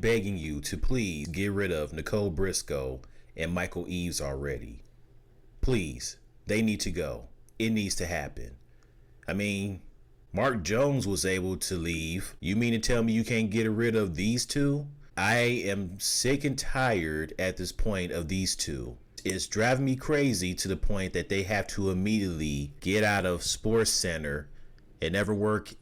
begging you to please get rid of Nicole Briscoe and Michael Eaves already. Please, they need to go. It needs to happen. I mean, Mark Jones was able to leave. You mean to tell me you can't get rid of these two? I am sick and tired at this point of these two. It's driving me crazy to the point that they have to immediately get out of Sports Center and never work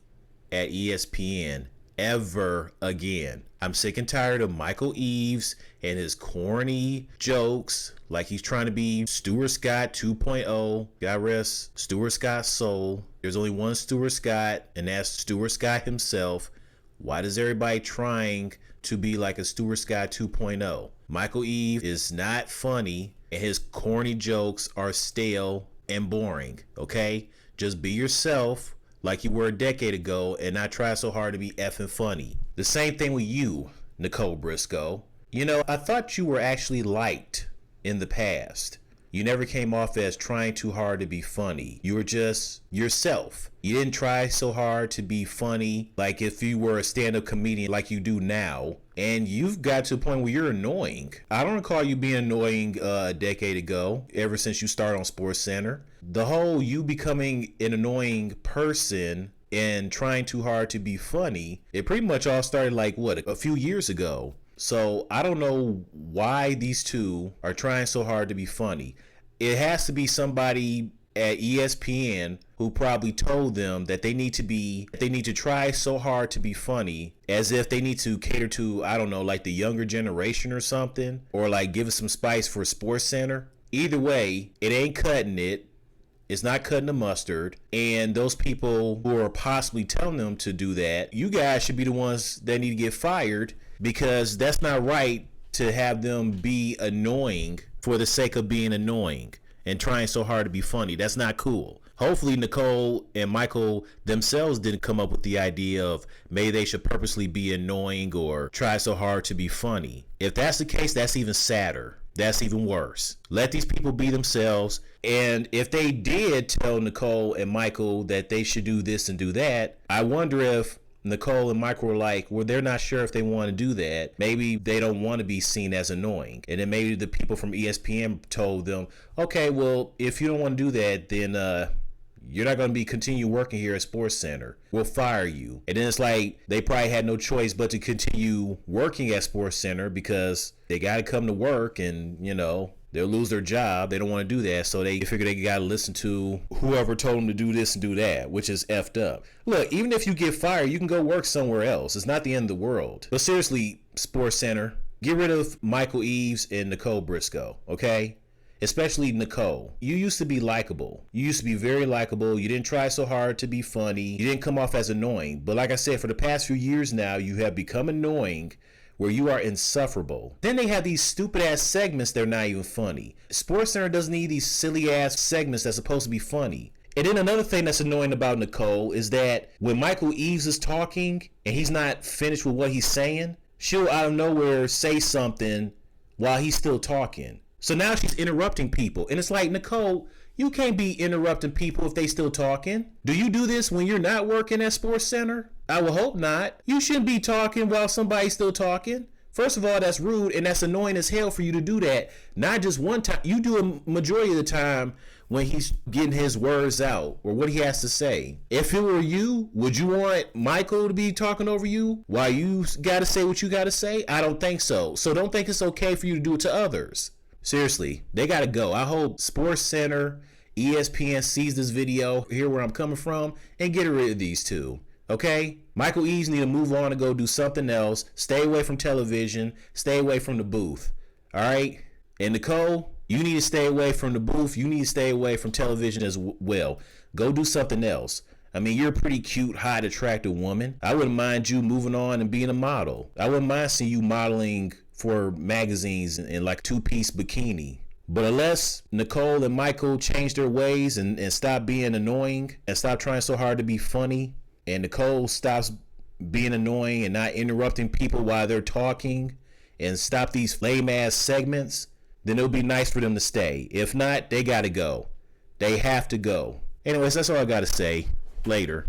at ESPN ever again. I'm sick and tired of Michael Eaves and his corny jokes like he's trying to be Stuart Scott 2.0. God rest Stuart Scott's soul. There's only one Stuart Scott, and that's Stuart Scott himself. Why does everybody trying to be like a Stuart Scott 2.0? Michael Eaves is not funny, and his corny jokes are stale and boring. Okay? Just be yourself like you were a decade ago and not try so hard to be effing funny. The same thing with you, Nicole Briscoe. You know, I thought you were actually liked in the past. You never came off as trying too hard to be funny. You were just yourself. You didn't try so hard to be funny like if you were a stand-up comedian like you do now. And you've got to a point where you're annoying. I don't recall you being annoying a decade ago, ever since you started on Sports Center. The whole you becoming an annoying person and trying too hard to be funny, it pretty much all started like, what, a few years ago. So I don't know why these two are trying so hard to be funny. It has to be somebody at ESPN who probably told them that they need to try so hard to be funny, as if they need to cater to, I don't know, like the younger generation or something, or like give us some spice for Sports Center. Either way, it ain't cutting it. It's not cutting the mustard. And those people who are possibly telling them to do that, you guys should be the ones that need to get fired, because that's not right to have them be annoying for the sake of being annoying and trying so hard to be funny. That's not cool. Hopefully Nicole and Michael themselves didn't come up with the idea of maybe they should purposely be annoying or try so hard to be funny. If that's the case, that's even sadder. That's even worse. Let these people be themselves. And if they did tell Nicole and Michael that they should do this and do that, I wonder if Nicole and Michael were like, well, they're not sure if they want to do that. Maybe they don't want to be seen as annoying. And then maybe the people from ESPN told them, okay, well, if you don't want to do that, then you're not going to be continue working here at Sports Center. We'll fire you. And then it's like they probably had no choice but to continue working at Sports Center because they got to come to work, and, you know, they'll lose their job. They don't want to do that. So they figure they got to listen to whoever told them to do this and do that, which is effed up. Look, even if you get fired, you can go work somewhere else. It's not the end of the world. But seriously, Sports Center, get rid of Michael Eaves and Nicole Briscoe, okay? Especially Nicole. You used to be likable. You used to be very likable. You didn't try so hard to be funny. You didn't come off as annoying. But like I said, for the past few years now, you have become annoying where you are insufferable. Then they have these stupid ass segments that are not even funny. Sports Center doesn't need these silly ass segments that's supposed to be funny. And then another thing that's annoying about Nicole is that when Michael Eaves is talking and he's not finished with what he's saying, she'll out of nowhere say something while he's still talking. So now she's interrupting people. And it's like, Nicole, you can't be interrupting people if they still talking. Do you do this when you're not working at Sports Center? I would hope not. You shouldn't be talking while somebody's still talking. First of all, that's rude, and that's annoying as hell for you to do that. Not just one time. You do a majority of the time when he's getting his words out or what he has to say. If it were you, would you want Michael to be talking over you while you got to say what you got to say? I don't think so. So don't think it's okay for you to do it to others. Seriously, they got to go. I hope Sports Center, ESPN sees this video, hear where I'm coming from, and get rid of these two. Okay? Michael Eaves need to move on and go do something else. Stay away from television. Stay away from the booth. All right? And Nicole, you need to stay away from the booth. You need to stay away from television as well. Go do something else. I mean, you're a pretty cute, hot, attractive woman. I wouldn't mind you moving on and being a model. I wouldn't mind seeing you modeling for magazines in like two-piece bikini. But unless Nicole and Michael change their ways and stop being annoying and stop trying so hard to be funny, and Nicole stops being annoying and not interrupting people while they're talking and stop these lame-ass segments, then it'll be nice for them to stay. If not, they gotta go. They have to go. Anyways, that's all I gotta say. Later.